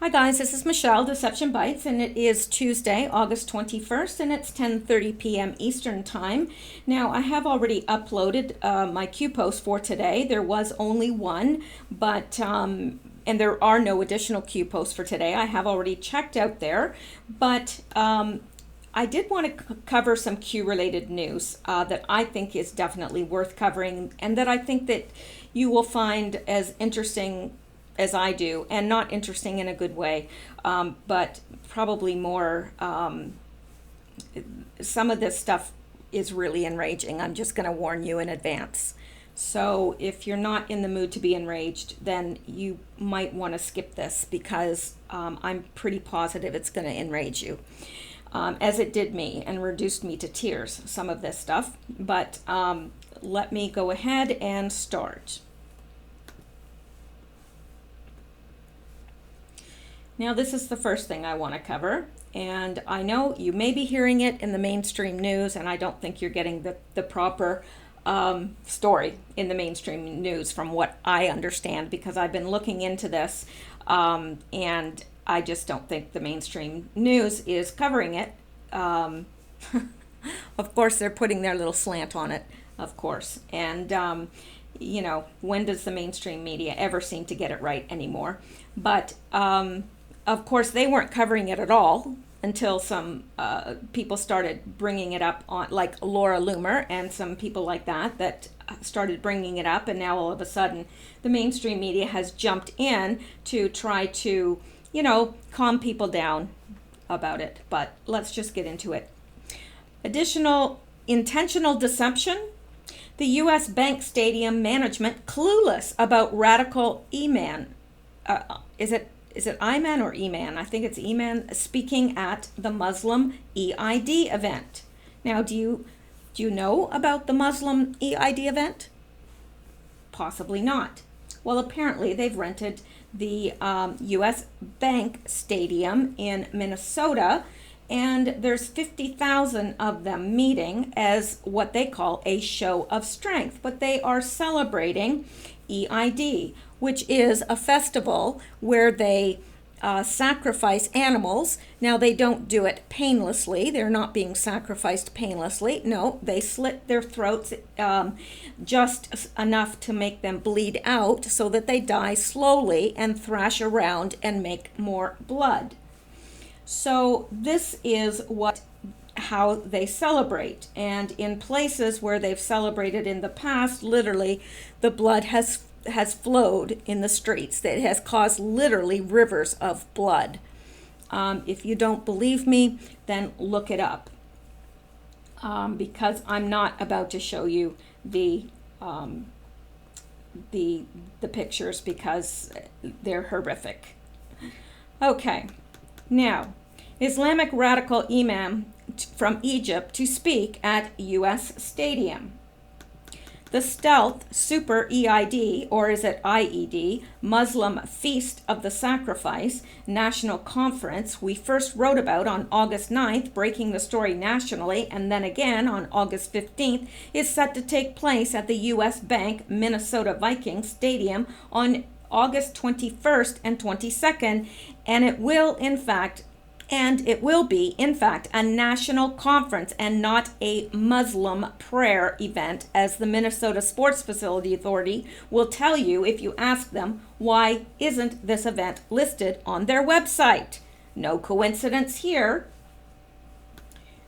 Hi guys, this is Michelle, Deception Bytes, and it is Tuesday, August 21st, and it's 10:30 p.m. Eastern Time. Now, I have already uploaded my Q post for today. There was only one, but and there are no additional Q posts for today. I have already checked out there, but I did want to cover some Q-related news that I think is definitely worth covering, and that I think that you will find as interesting as I do, and not interesting in a good way, but probably more, some of this stuff is really enraging. I'm just going to warn you in advance. So if you're not in the mood to be enraged, then you might want to skip this, because I'm pretty positive it's going to enrage you, as it did me and reduced me to tears, some of this stuff. But let me go ahead and start. Now, this is the first thing I want to cover, and I know you may be hearing it in the mainstream news, and I don't think you're getting the proper story in the mainstream news from what I understand, because I've been looking into this, and I just don't think the mainstream news is covering it. Of course, they're putting their little slant on it, of course, and when does the mainstream media ever seem to get it right anymore? But of course, they weren't covering it at all until some people started bringing it up, on, like Laura Loomer and some people like that started bringing it up, and now all of a sudden the mainstream media has jumped in to try to, calm people down about it. But let's just get into it. Additional intentional deception. The U.S. Bank Stadium management clueless about radical E-man. Is it I-man or E-man? I think it's E-man speaking at the Muslim EID event. Now, do you know about the Muslim EID event? Possibly not. Well, apparently they've rented the U.S. Bank Stadium in Minnesota, and there's 50,000 of them meeting as what they call a show of strength. But they are celebrating EID, which is a festival where they sacrifice animals. Now, they don't do it painlessly. They're not being sacrificed painlessly. No, they slit their throats just enough to make them bleed out so that they die slowly and thrash around and make more blood. So this is how they celebrate. And in places where they've celebrated in the past, literally the blood has flowed in the streets. That has caused literally rivers of blood. If you don't believe me, then look it up, because I'm not about to show you the pictures, because they're horrific. Okay, now, Islamic radical imam from Egypt to speak at U.S. Stadium. The Stealth Super EID, or is it IED, Muslim Feast of the Sacrifice National Conference we first wrote about on August 9th, breaking the story nationally, and then again on August 15th, is set to take place at the U.S. Bank Minnesota Vikings Stadium on August 21st and 22nd, and it will be, in fact, a national conference and not a Muslim prayer event, as the Minnesota Sports Facility Authority will tell you if you ask them why isn't this event listed on their website. No coincidence here.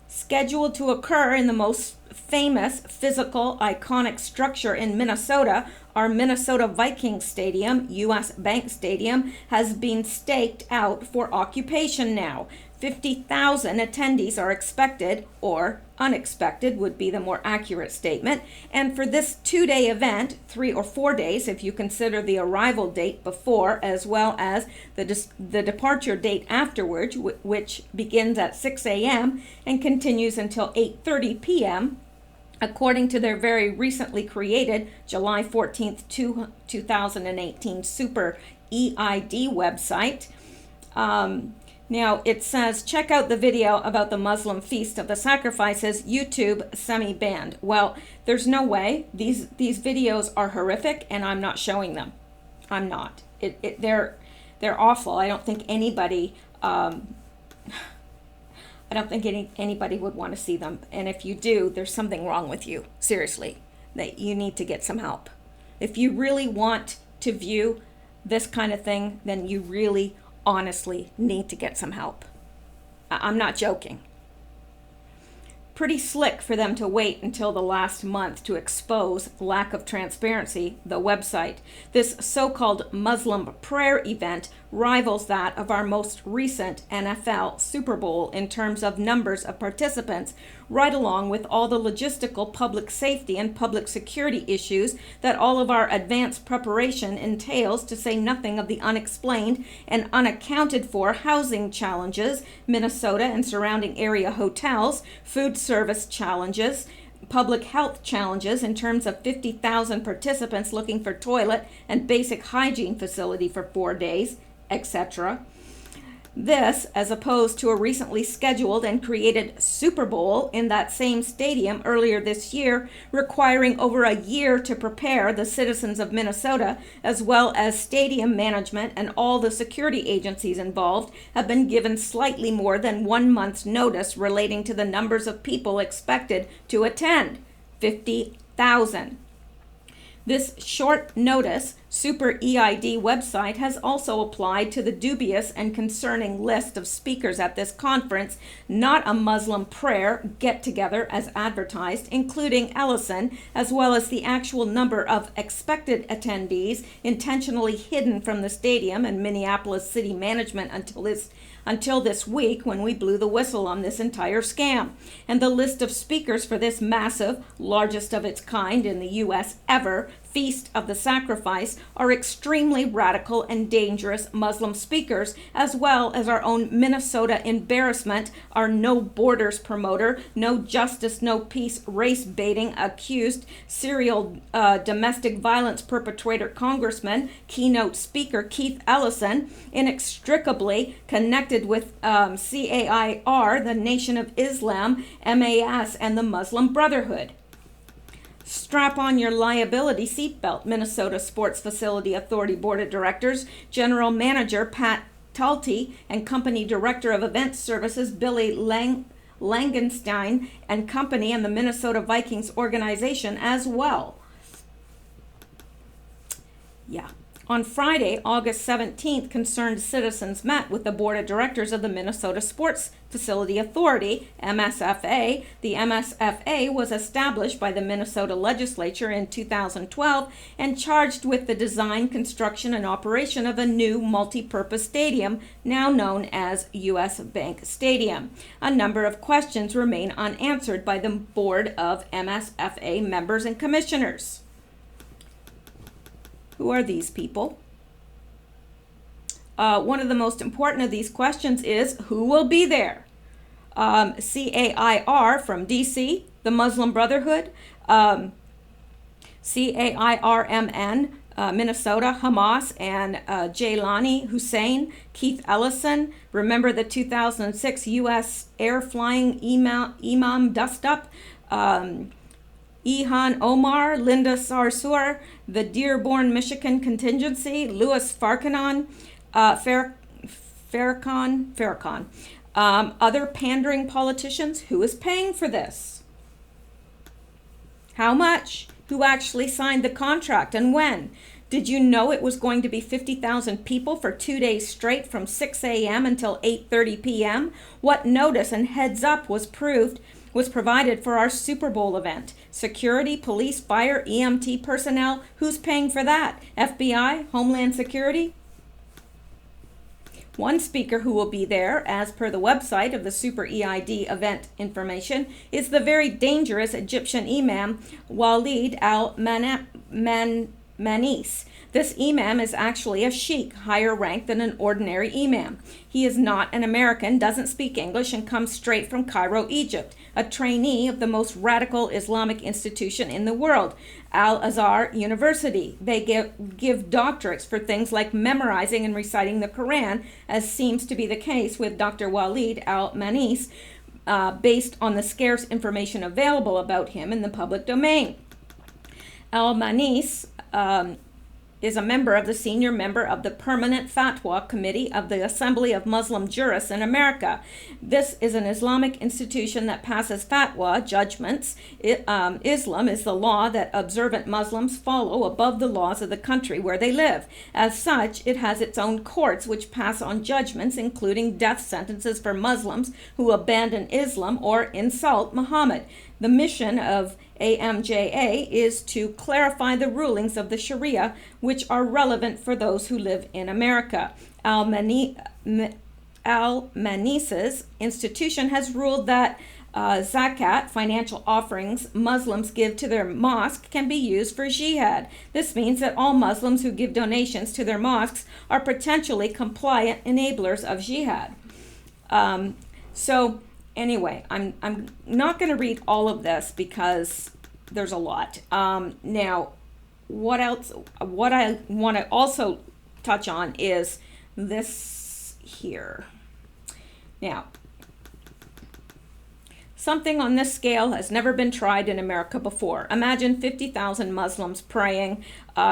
Scheduled to occur in the most famous physical iconic structure in Minnesota, our Minnesota Vikings Stadium, U.S. Bank Stadium, has been staked out for occupation now. 50,000 attendees are expected, or unexpected would be the more accurate statement. And for this 2-day event, 3 or 4 days if you consider the arrival date before, as well as the departure date afterwards, which begins at 6 a.m. and continues until 8:30 p.m., according to their very recently created July 14th, 2018 Super EID website. Now it says, check out the video about the Muslim Feast of the Sacrifices, YouTube semi-banned. Well, there's no way. These videos are horrific, and I'm not showing them. I'm not. They're awful. I don't think anybody anybody would want to see them. And if you do, there's something wrong with you. Seriously, that you need to get some help. If you really want to view this kind of thing, then you really honestly need to get some help. I'm not joking. Pretty slick for them to wait until the last month to expose lack of transparency, the website. This so-called Muslim prayer event rivals that of our most recent NFL Super Bowl in terms of numbers of participants, right along with all the logistical public safety and public security issues that all of our advanced preparation entails, to say nothing of the unexplained and unaccounted for housing challenges, Minnesota and surrounding area hotels, food service challenges, public health challenges in terms of 50,000 participants looking for toilet and basic hygiene facility for 4 days, etc. This, as opposed to a recently scheduled and created Super Bowl in that same stadium earlier this year, requiring over a year to prepare the citizens of Minnesota, as well as stadium management and all the security agencies involved, have been given slightly more than 1 month's notice relating to the numbers of people expected to attend, 50,000. This short notice Super EID website has also applied to the dubious and concerning list of speakers at this conference, not a Muslim prayer get-together as advertised, including Ellison, as well as the actual number of expected attendees intentionally hidden from the stadium and Minneapolis city management until this week, when we blew the whistle on this entire scam. And the list of speakers for this massive, largest of its kind in the U.S. ever, Feast of the Sacrifice, are extremely radical and dangerous Muslim speakers, as well as our own Minnesota embarrassment, our no borders promoter, no justice, no peace, race baiting accused serial domestic violence perpetrator congressman, keynote speaker Keith Ellison, inextricably connected with CAIR, the Nation of Islam, MAS, and the Muslim Brotherhood. Strap on your liability seatbelt, Minnesota Sports Facility Authority Board of Directors, General Manager Pat Talty, and Company Director of Event Services Billy Langenstein and Company, and the Minnesota Vikings organization as well. Yeah. On Friday, August 17th, concerned citizens met with the Board of Directors of the Minnesota Sports Facility Authority, MSFA. The MSFA was established by the Minnesota Legislature in 2012 and charged with the design, construction, and operation of a new multi-purpose stadium, now known as U.S. Bank Stadium. A number of questions remain unanswered by the Board of MSFA members and commissioners. Who are these people? One of the most important of these questions is, who will be there? CAIR from DC, the Muslim Brotherhood, CAIRMN, Minnesota, Hamas, and Jaylani Hussein, Keith Ellison. Remember the 2006 U.S. air flying imam dust-up? Ihan Omar, Linda Sarsour, the Dearborn, Michigan contingency, Louis Farrakhan, Farrakhan. Other pandering politicians. Who is paying for this? How much? Who actually signed the contract and when? Did you know it was going to be 50,000 people for 2 days straight from 6 a.m. until 8:30 p.m.? What notice and heads up was provided for our Super Bowl event? Security, police, fire, EMT personnel, who's paying for that? FBI, Homeland Security? One speaker who will be there, as per the website of the Super EID event information, is the very dangerous Egyptian imam Walid al-Manis. This imam is actually a sheikh, higher ranked than an ordinary imam. He is not an American, doesn't speak English, and comes straight from Cairo, Egypt, a trainee of the most radical Islamic institution in the world, Al-Azhar University. They give doctorates for things like memorizing and reciting the Quran, as seems to be the case with Dr. Walid al-Manis, based on the scarce information available about him in the public domain. Al-Manis is a member of the senior member of the Permanent Fatwa Committee of the Assembly of Muslim Jurists in America. This is an Islamic institution that passes fatwa judgments. Islam is the law that observant Muslims follow above the laws of the country where they live. As such, it has its own courts which pass on judgments, including death sentences for Muslims who abandon Islam or insult Muhammad. The mission of AMJA is to clarify the rulings of the Sharia which are relevant for those who live in America. Al-Manis's institution has ruled that zakat, financial offerings Muslims give to their mosque, can be used for jihad. This means that all Muslims who give donations to their mosques are potentially compliant enablers of jihad. Anyway, I'm not going to read all of this because there's a lot. Now, what else? What I want to also touch on is this here. Now, something on this scale has never been tried in America before. Imagine 50,000 Muslims praying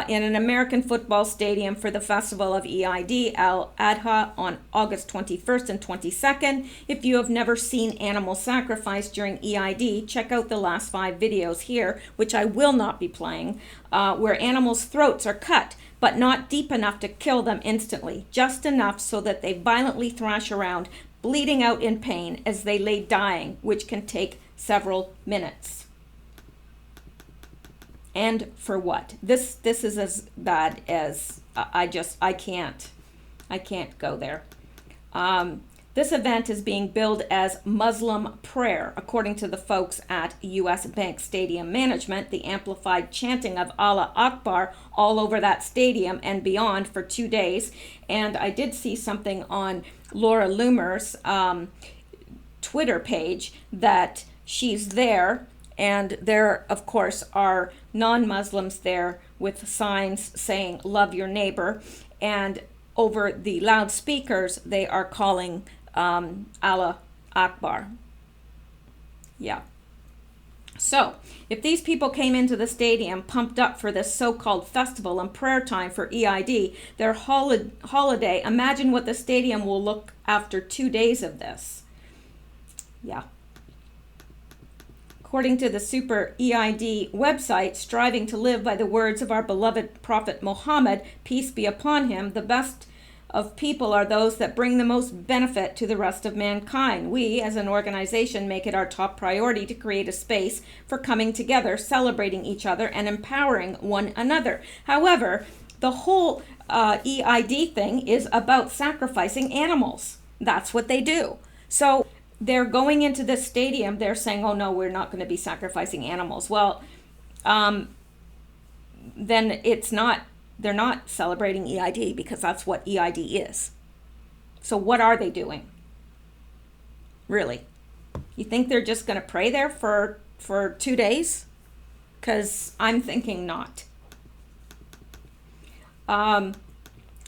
in an American football stadium for the festival of Eid al-Adha on August 21st and 22nd. If you have never seen animal sacrifice during Eid, check out the last 5 videos here, which I will not be playing, where animals' throats are cut, but not deep enough to kill them instantly, just enough so that they violently thrash around, bleeding out in pain as they lay dying, which can take several minutes. And for what? This is as bad as I can't go there. This event is being billed as Muslim prayer, according to the folks at US Bank Stadium Management. The amplified chanting of Allah Akbar all over that stadium and beyond for 2 days. And I did see something on Laura Loomer's Twitter page that she's there, and there, of course, are non-Muslims there with signs saying, love your neighbor. And over the loudspeakers, they are calling Allah Akbar. Yeah. So, if these people came into the stadium pumped up for this so-called festival and prayer time for Eid, their holiday, imagine what the stadium will look after 2 days of this. Yeah. According to the Super EID website, striving to live by the words of our beloved Prophet Muhammad, peace be upon him, the best of people are those that bring the most benefit to the rest of mankind. We, as an organization, make it our top priority to create a space for coming together, celebrating each other, and empowering one another. However, the whole EID thing is about sacrificing animals. That's what they do. So they're going into this stadium, they're saying, oh no, we're not going to be sacrificing animals. Well, then they're not celebrating EID, because that's what EID is. So what are they doing? Really? You think they're just going to pray there for 2 days? Because I'm thinking not.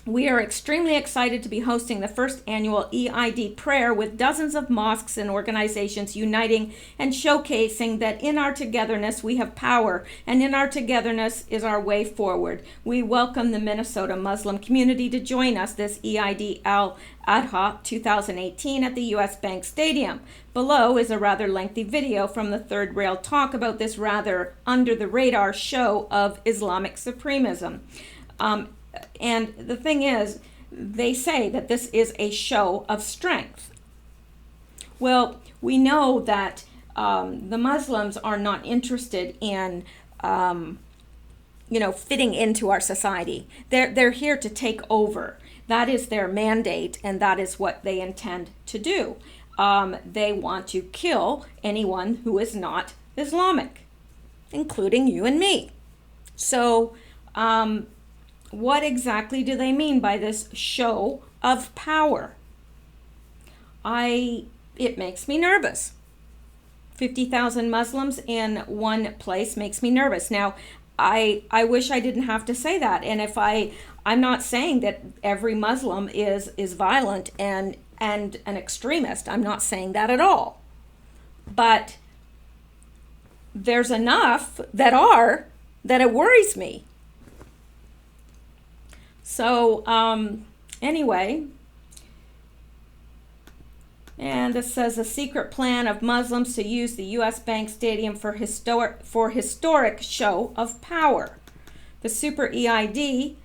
We are extremely excited to be hosting the first annual EID prayer with dozens of mosques and organizations uniting and showcasing that in our togetherness we have power, and in our togetherness is our way forward. We welcome the Minnesota Muslim community to join us this Eid al-Adha 2018 at the US Bank Stadium. Below is a rather lengthy video from the Third Rail talk about this rather under-the-radar show of Islamic supremacism. And the thing is, they say that this is a show of strength. Well, we know that the Muslims are not interested in, fitting into our society. They're here to take over. That is their mandate, and that is what they intend to do. They want to kill anyone who is not Islamic, including you and me. So, what exactly do they mean by this show of power? It makes me nervous. 50,000 Muslims in one place makes me nervous. Now, I wish I didn't have to say that. And if I'm not saying that every Muslim is violent and an extremist. I'm not saying that at all. But there's enough that it worries me. So anyway, and this says a secret plan of Muslims to use the U.S. Bank Stadium for historic show of power. The Super EID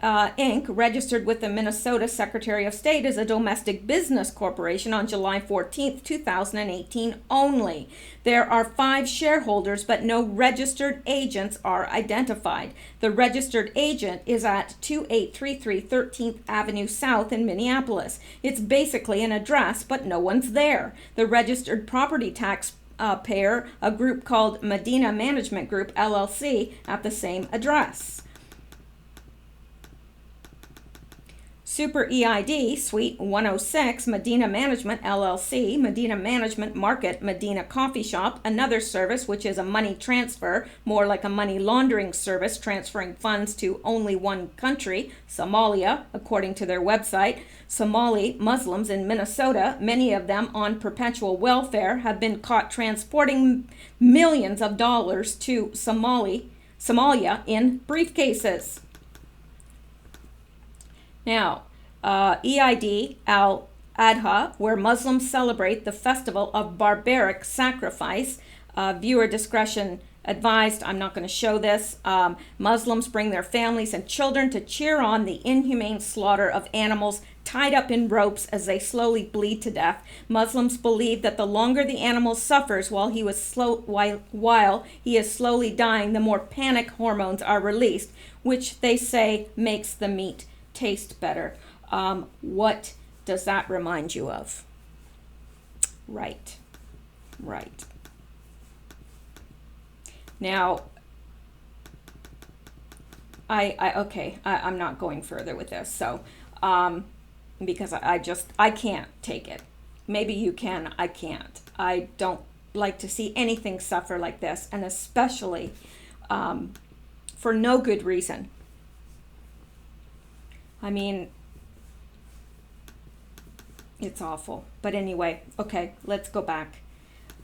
Inc., registered with the Minnesota Secretary of State as a domestic business corporation on July 14, 2018 only. There are 5 shareholders, but no registered agents are identified. The registered agent is at 2833 13th Avenue South in Minneapolis. It's basically an address, but no one's there. The registered property tax payer, a group called Medina Management Group, LLC, at the same address. Super EID, Suite 106, Medina Management LLC, Medina Management Market, Medina Coffee Shop, another service which is a money transfer, more like a money laundering service, transferring funds to only one country, Somalia, according to their website. Somali Muslims in Minnesota, many of them on perpetual welfare, have been caught transporting millions of dollars to Somalia in briefcases. Now, EID al-Adha, where Muslims celebrate the festival of barbaric sacrifice. Viewer discretion advised. I'm not going to show this. Muslims bring their families and children to cheer on the inhumane slaughter of animals tied up in ropes as they slowly bleed to death. Muslims believe that the longer the animal suffers while he is slowly dying, the more panic hormones are released, which they say makes the meat taste better. What does that remind you of? Right. Now, I'm not going further with this. So, because I can't take it. Maybe you can. I can't. I don't like to see anything suffer like this, and especially for no good reason. I mean, it's awful. But anyway, okay, let's go back.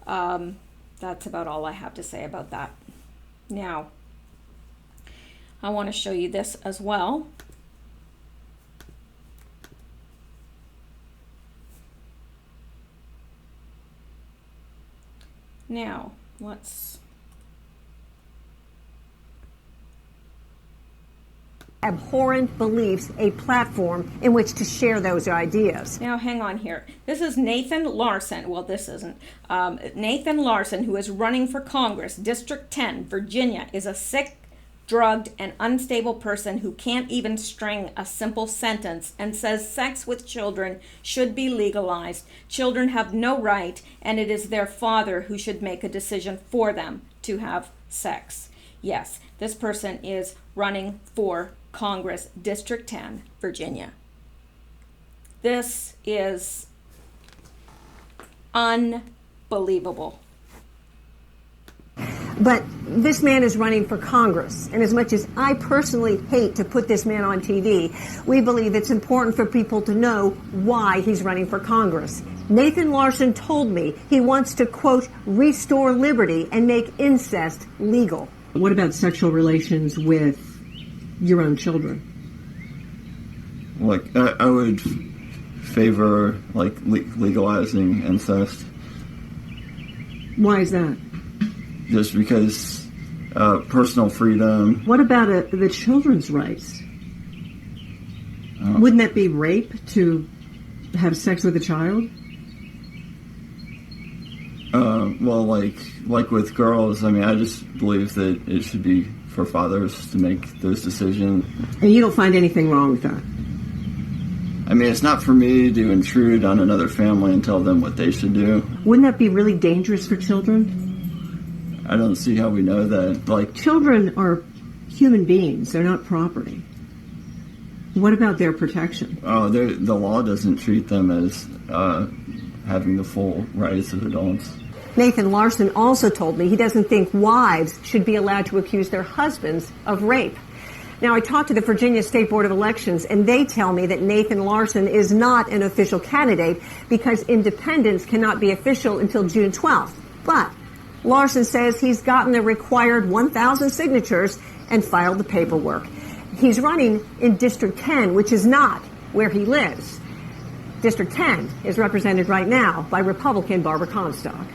That's about all I have to say about that. Now, I want to show you this as well. Now, let's... abhorrent beliefs a platform in which to share those ideas. Now, hang on here. This is Nathan Larson. Well, this isn't. Nathan Larson, who is running for Congress, District 10, Virginia, is a sick, drugged, and unstable person who can't even string a simple sentence and says sex with children should be legalized. Children have no right, and it is their father who should make a decision for them to have sex. Yes, this person is running for Congress, District 10, Virginia. This is unbelievable. But this man is running for Congress, and as much as I personally hate to put this man on TV, we believe it's important for people to know why he's running for Congress. Nathan Larson told me he wants to, quote, restore liberty and make incest legal. What about sexual relations with your own children? Like, I would favor, like, legalizing incest. Why is that? Just because personal freedom. What about the children's rights? Wouldn't that be rape to have sex with a child? Well, like with girls, I mean, I just believe that it should be for fathers to make those decisions. And you don't find anything wrong with that? I mean, it's not for me to intrude on another family and tell them what they should do. Wouldn't that be really dangerous for children? I don't see how we know that. Like, children are human beings. They're not property. What about their protection? Oh, the law doesn't treat them as having the full rights of adults. Nathan Larson also told me he doesn't think wives should be allowed to accuse their husbands of rape. Now, I talked to the Virginia State Board of Elections, and they tell me that Nathan Larson is not an official candidate because independents cannot be official until June 12th. But Larson says he's gotten the required 1,000 signatures and filed the paperwork. He's running in District 10, which is not where he lives. District 10 is represented right now by Republican Barbara Comstock.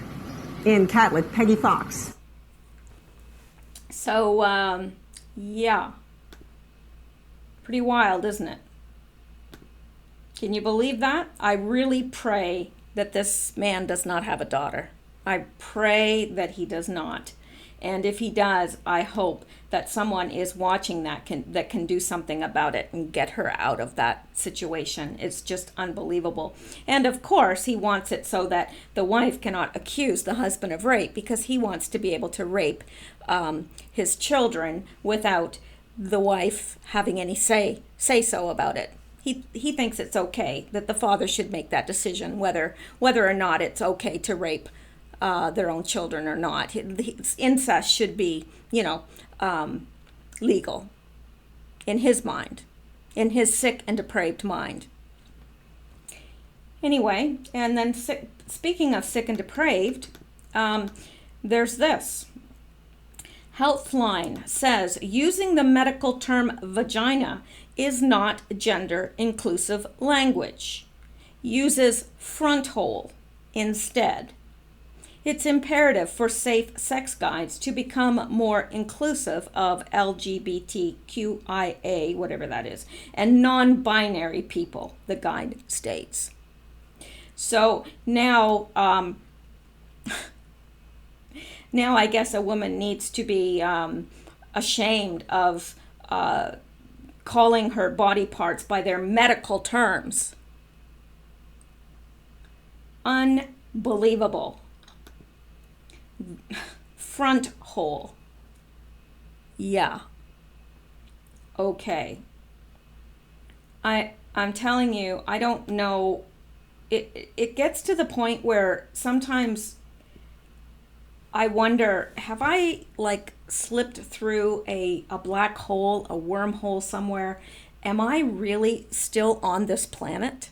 In Catlett, Peggy Fox. So, yeah. Pretty wild, isn't it? Can you believe that? I really pray that this man does not have a daughter. I pray that he does not. And if he does, I hope that someone is watching that can do something about it and get her out of that situation. It's just unbelievable. And of course, he wants it so that the wife cannot accuse the husband of rape, because he wants to be able to rape his children without the wife having any say so about it. He thinks it's okay, that the father should make that decision whether or not it's okay to rape their own children or not. Incest should be, legal in his mind, in his sick and depraved mind. Anyway, and then speaking of sick and depraved, there's this. Healthline says using the medical term vagina is not gender inclusive language. Uses front hole instead. It's imperative for safe sex guides to become more inclusive of LGBTQIA, whatever that is, and non-binary people, the guide states. So now, now I guess a woman needs to be ashamed of calling her body parts by their medical terms. Unbelievable. Front hole. Yeah. Okay. I'm telling you, I don't know. It gets to the point where sometimes I wonder, have I slipped through a black hole, a wormhole somewhere? Am I really still on this planet?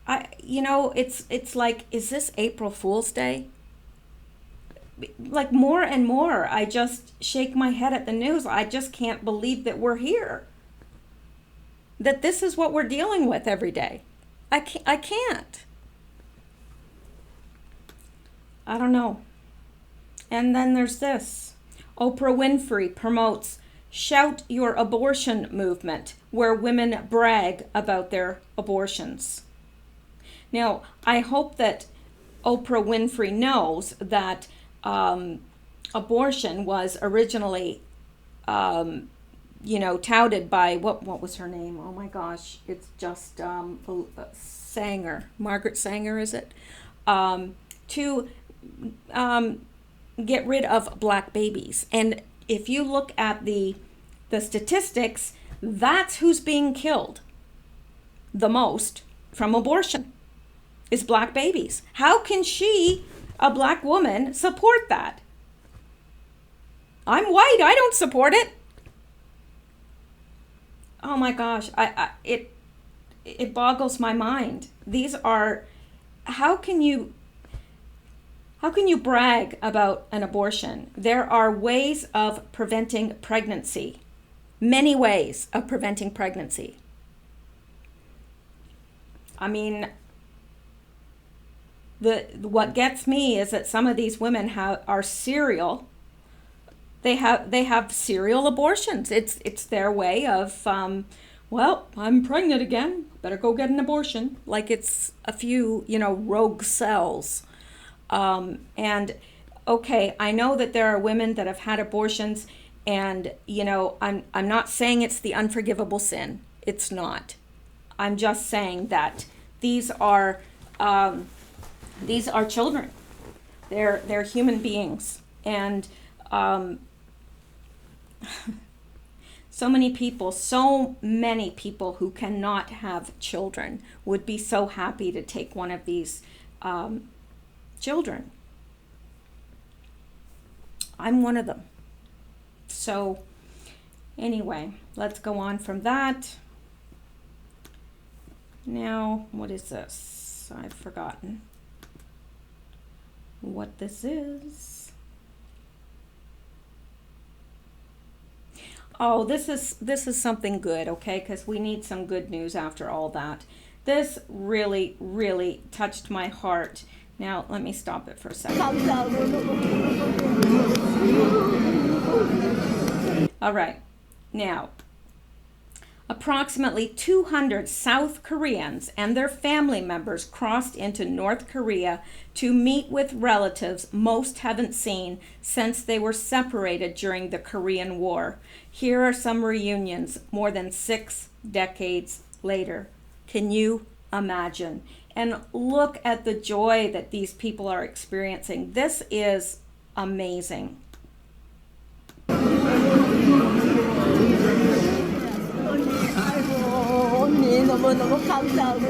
It's like, is this April Fool's Day? More and more, I just shake my head at the news. I just can't believe that we're here. That this is what we're dealing with every day. I can't. I don't know. And then there's this. Oprah Winfrey promotes Shout Your Abortion movement, where women brag about their abortions. Now, I hope that Oprah Winfrey knows that abortion was originally, touted by, what was her name? Oh my gosh, it's just Sanger, Margaret Sanger, is it? To get rid of black babies. And if you look at the statistics, that's who's being killed the most from abortion, is black babies. How can she, a black woman, support that? I'm white, I don't support it. Oh my gosh, it boggles my mind. These are, how can you brag about an abortion? There are ways of preventing pregnancy, many ways of preventing pregnancy. I mean, what gets me is that some of these women are serial. They have serial abortions. It's their way of, well, I'm pregnant again, better go get an abortion. Like it's a few, rogue cells. And okay, I know that there are women that have had abortions, and I'm not saying it's the unforgivable sin. It's not. I'm just saying that these are children. They're human beings, and so many people who cannot have children would be so happy to take one of these children. I'm one of them. So anyway, let's go on from that. Now, what is this? I've forgotten what this is. Oh, this is something good, okay? Because we need some good news after all that. This really, really touched my heart. Now, let me stop it for a second. All right. Now, approximately 200 South Koreans and their family members crossed into North Korea to meet with relatives most haven't seen since they were separated during the Korean War. Here are some reunions more than 6 decades later. Can you imagine? And look at the joy that these people are experiencing. This is amazing. 언니 너무너무 감사하고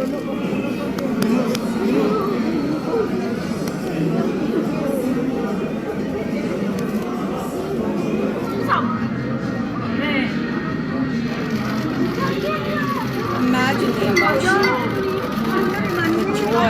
Imagine the emotion, the joy.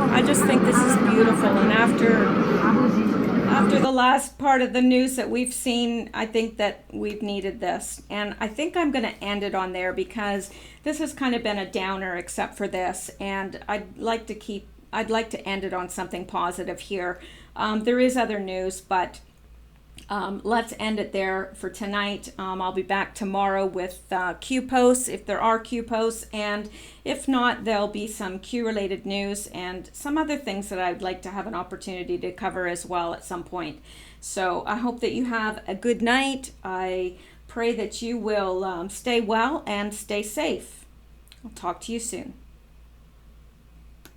I just think this is beautiful, and after the last part of the news that we've seen, I think that we've needed this, and I think I'm going to end it on there because this has kind of been a downer except for this, and I'd like to end it on something positive here. There is other news, but let's end it there for tonight. I'll be back tomorrow with Q posts, if there are Q posts, and if not, there'll be some Q related news and some other things that I'd like to have an opportunity to cover as well at some point. So I hope that you have a good night. I pray that you will stay well and stay safe. I'll talk to you soon.